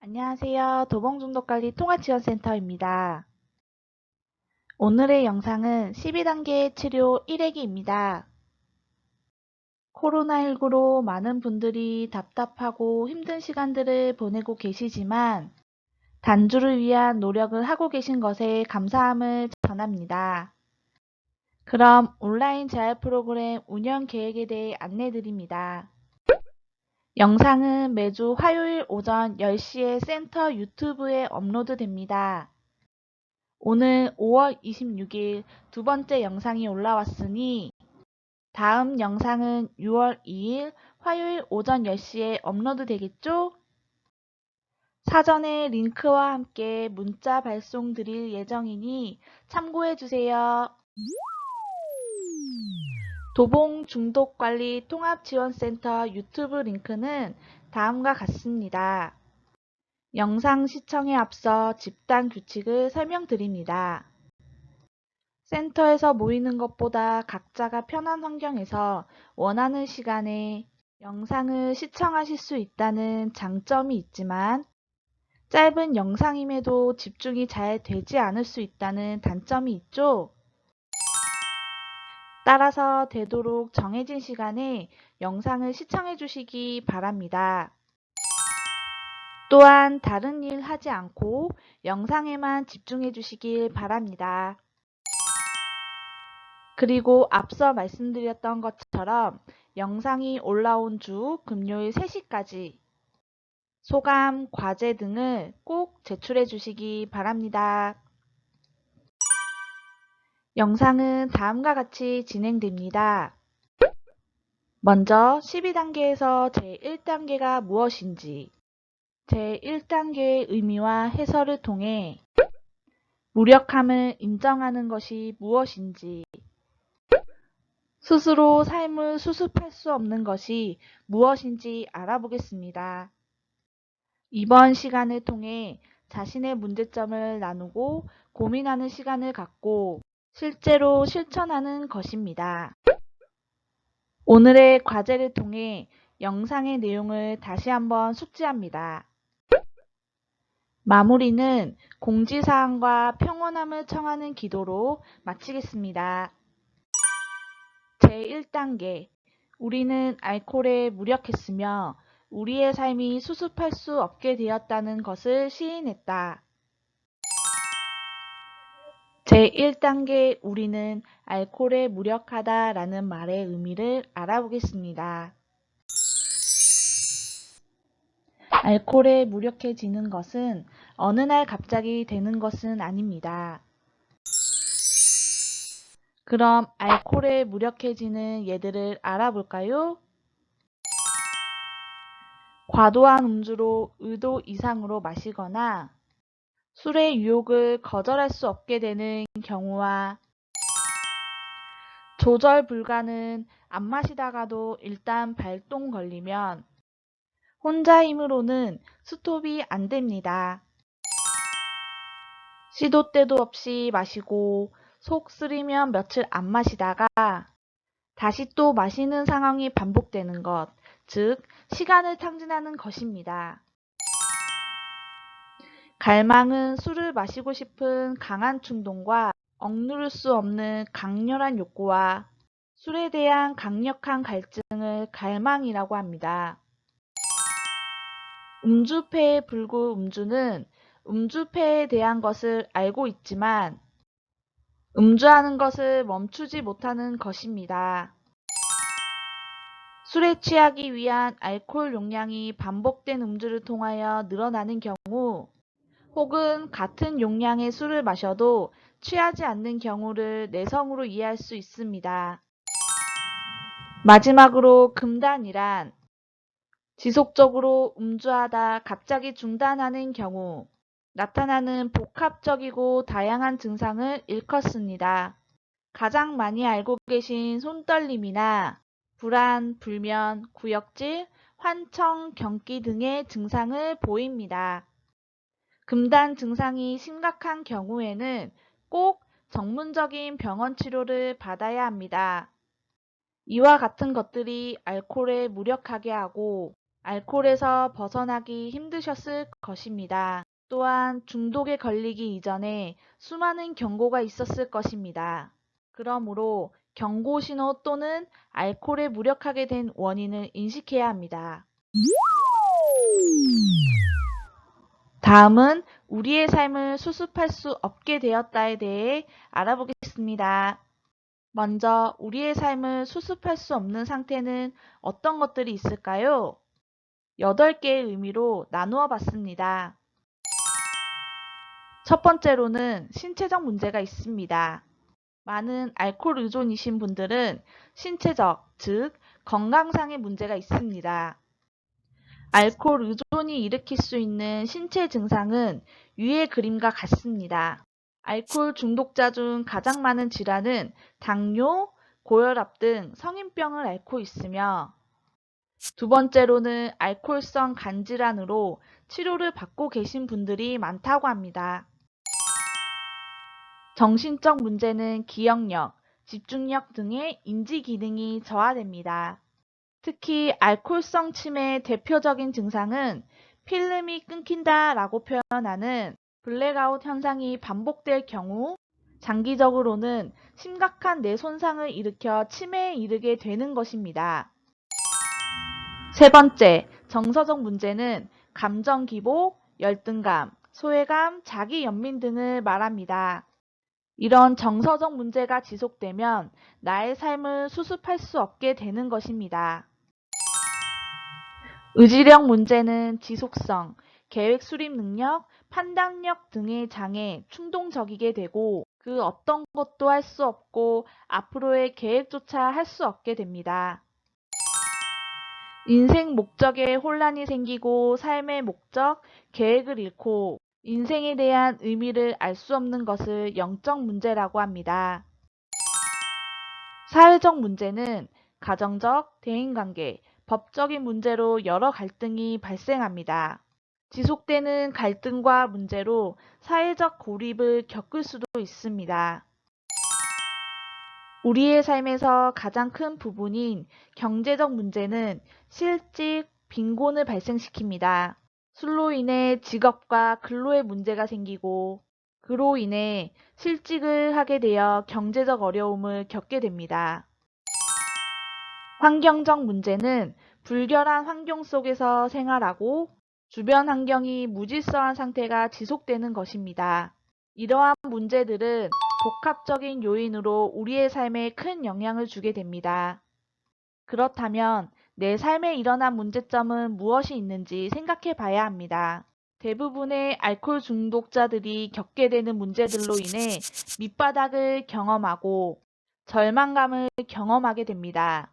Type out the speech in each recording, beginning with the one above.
안녕하세요. 도봉중독관리 통화지원센터입니다. 오늘의 영상은 12단계 치료 1회기입니다. 코로나19로 많은 분들이 답답하고 힘든 시간들을 보내고 계시지만 단주를 위한 노력을 하고 계신 것에 감사함을 전합니다. 그럼 온라인 재활 프로그램 운영 계획에 대해 안내드립니다. 영상은 매주 화요일 오전 10시에 센터 유튜브에 업로드됩니다. 오늘 5월 26일 두 번째 영상이 올라왔으니 다음 영상은 6월 2일 화요일 오전 10시에 업로드 되겠죠? 사전에 링크와 함께 문자 발송 드릴 예정이니 참고해주세요. 도봉중독관리 통합지원센터 유튜브 링크는 다음과 같습니다. 영상 시청에 앞서 집단 규칙을 설명드립니다. 센터에서 모이는 것보다 각자가 편한 환경에서 원하는 시간에 영상을 시청하실 수 있다는 장점이 있지만 짧은 영상임에도 집중이 잘 되지 않을 수 있다는 단점이 있죠. 따라서 되도록 정해진 시간에 영상을 시청해 주시기 바랍니다. 또한 다른 일 하지 않고 영상에만 집중해 주시길 바랍니다. 그리고 앞서 말씀드렸던 것처럼 영상이 올라온 주 금요일 3시까지 소감, 과제 등을 꼭 제출해 주시기 바랍니다. 영상은 다음과 같이 진행됩니다. 먼저 12단계에서 제1단계가 무엇인지, 제1단계의 의미와 해설을 통해 무력함을 인정하는 것이 무엇인지, 스스로 삶을 수습할 수 없는 것이 무엇인지 알아보겠습니다. 이번 시간을 통해 자신의 문제점을 나누고 고민하는 시간을 갖고 실제로 실천하는 것입니다. 오늘의 과제를 통해 영상의 내용을 다시 한번 숙지합니다. 마무리는 공지사항과 평온함을 청하는 기도로 마치겠습니다. 제1단계 우리는 알코올에 무력했으며 우리의 삶이 수습할 수 없게 되었다는 것을 시인했다. 제1단계 우리는 알코올에 무력하다 라는 말의 의미를 알아보겠습니다. 알코올에 무력해지는 것은 어느 날 갑자기 되는 것은 아닙니다. 그럼 알코올에 무력해지는 예들을 알아볼까요? 과도한 음주로 의도 이상으로 마시거나 술의 유혹을 거절할 수 없게 되는 경우와 조절 불가는 안 마시다가도 일단 발동 걸리면 혼자 힘으로는 스톱이 안 됩니다. 시도 때도 없이 마시고 속 쓰리면 며칠 안 마시다가 다시 또 마시는 상황이 반복되는 것, 즉 시간을 탕진하는 것입니다. 갈망은 술을 마시고 싶은 강한 충동과 억누를 수 없는 강렬한 욕구와 술에 대한 강력한 갈증을 갈망이라고 합니다. 음주패에 불구 음주는 음주패에 대한 것을 알고 있지만 음주하는 것을 멈추지 못하는 것입니다. 술에 취하기 위한 알코올 용량이 반복된 음주를 통하여 늘어나는 경우 혹은 같은 용량의 술을 마셔도 취하지 않는 경우를 내성으로 이해할 수 있습니다. 마지막으로 금단이란 지속적으로 음주하다 갑자기 중단하는 경우 나타나는 복합적이고 다양한 증상을 일컫습니다. 가장 많이 알고 계신 손떨림이나 불안, 불면, 구역질, 환청, 경기 등의 증상을 보입니다. 금단 증상이 심각한 경우에는 꼭 전문적인 병원 치료를 받아야 합니다. 이와 같은 것들이 알코올에 무력하게 하고 알코올에서 벗어나기 힘드셨을 것입니다. 또한 중독에 걸리기 이전에 수많은 경고가 있었을 것입니다. 그러므로 경고 신호 또는 알코올에 무력하게 된 원인을 인식해야 합니다. 다음은 우리의 삶을 수습할 수 없게 되었다에 대해 알아보겠습니다. 먼저 우리의 삶을 수습할 수 없는 상태는 어떤 것들이 있을까요? 8개의 의미로 나누어 봤습니다. 첫 번째로는 신체적 문제가 있습니다. 많은 알코올 의존이신 분들은 신체적, 즉 건강상의 문제가 있습니다. 알코올 의존이 일으킬 수 있는 신체 증상은 위의 그림과 같습니다. 알코올 중독자 중 가장 많은 질환은 당뇨, 고혈압 등 성인병을 앓고 있으며, 두 번째로는 알코올성 간질환으로 치료를 받고 계신 분들이 많다고 합니다. 정신적 문제는 기억력, 집중력 등의 인지 기능이 저하됩니다. 특히 알코올성 치매의 대표적인 증상은 필름이 끊긴다 라고 표현하는 블랙아웃 현상이 반복될 경우, 장기적으로는 심각한 뇌 손상을 일으켜 치매에 이르게 되는 것입니다. 세 번째, 정서적 문제는 감정 기복, 열등감, 소외감, 자기 연민 등을 말합니다. 이런 정서적 문제가 지속되면 나의 삶을 수습할 수 없게 되는 것입니다. 의지력 문제는 지속성, 계획 수립 능력, 판단력 등의 장애, 충동적이게 되고 그 어떤 것도 할 수 없고 앞으로의 계획조차 할 수 없게 됩니다. 인생 목적에 혼란이 생기고 삶의 목적, 계획을 잃고 인생에 대한 의미를 알 수 없는 것을 영적 문제라고 합니다. 사회적 문제는 가정적, 대인관계, 법적인 문제로 여러 갈등이 발생합니다. 지속되는 갈등과 문제로 사회적 고립을 겪을 수도 있습니다. 우리의 삶에서 가장 큰 부분인 경제적 문제는 실직, 빈곤을 발생시킵니다. 술로 인해 직업과 근로에 문제가 생기고 그로 인해 실직을 하게 되어 경제적 어려움을 겪게 됩니다. 환경적 문제는 불결한 환경 속에서 생활하고 주변 환경이 무질서한 상태가 지속되는 것입니다. 이러한 문제들은 복합적인 요인으로 우리의 삶에 큰 영향을 주게 됩니다. 그렇다면 내 삶에 일어난 문제점은 무엇이 있는지 생각해 봐야 합니다. 대부분의 알코올 중독자들이 겪게 되는 문제들로 인해 밑바닥을 경험하고 절망감을 경험하게 됩니다.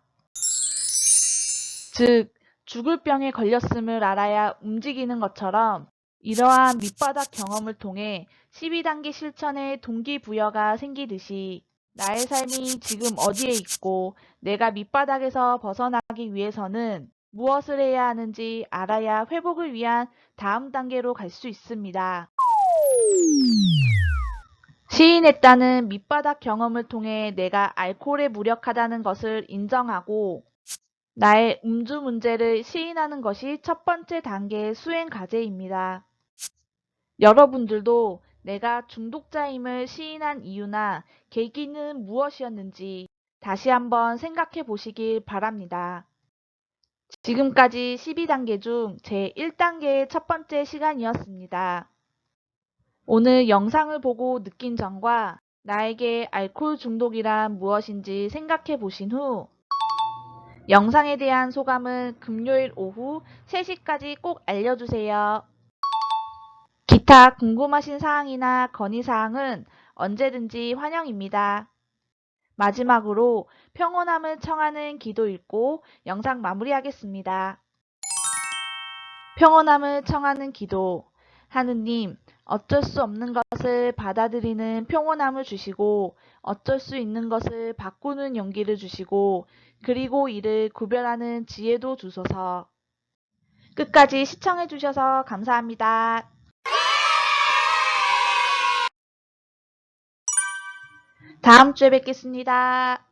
즉, 죽을 병에 걸렸음을 알아야 움직이는 것처럼 이러한 밑바닥 경험을 통해 12단계 실천의 동기부여가 생기듯이 나의 삶이 지금 어디에 있고 내가 밑바닥에서 벗어나기 위해서는 무엇을 해야 하는지 알아야 회복을 위한 다음 단계로 갈 수 있습니다. 시인했다는 밑바닥 경험을 통해 내가 알코올에 무력하다는 것을 인정하고 나의 음주 문제를 시인하는 것이 첫 번째 단계의 수행 과제입니다. 여러분들도 내가 중독자임을 시인한 이유나 계기는 무엇이었는지 다시 한번 생각해 보시길 바랍니다. 지금까지 12단계 중 제1단계의 첫 번째 시간이었습니다. 오늘 영상을 보고 느낀 점과 나에게 알코올 중독이란 무엇인지 생각해 보신 후 영상에 대한 소감은 금요일 오후 3시까지 꼭 알려주세요. 기타 궁금하신 사항이나 건의사항은 언제든지 환영입니다. 마지막으로 평온함을 청하는 기도 읽고 영상 마무리하겠습니다. 평온함을 청하는 기도. 하느님, 어쩔 수 없는 것을 받아들이는 평온함을 주시고 어쩔 수 있는 것을 바꾸는 용기를 주시고 그리고 이를 구별하는 지혜도 주소서. 끝까지 시청해 주셔서 감사합니다. 다음 주에 뵙겠습니다.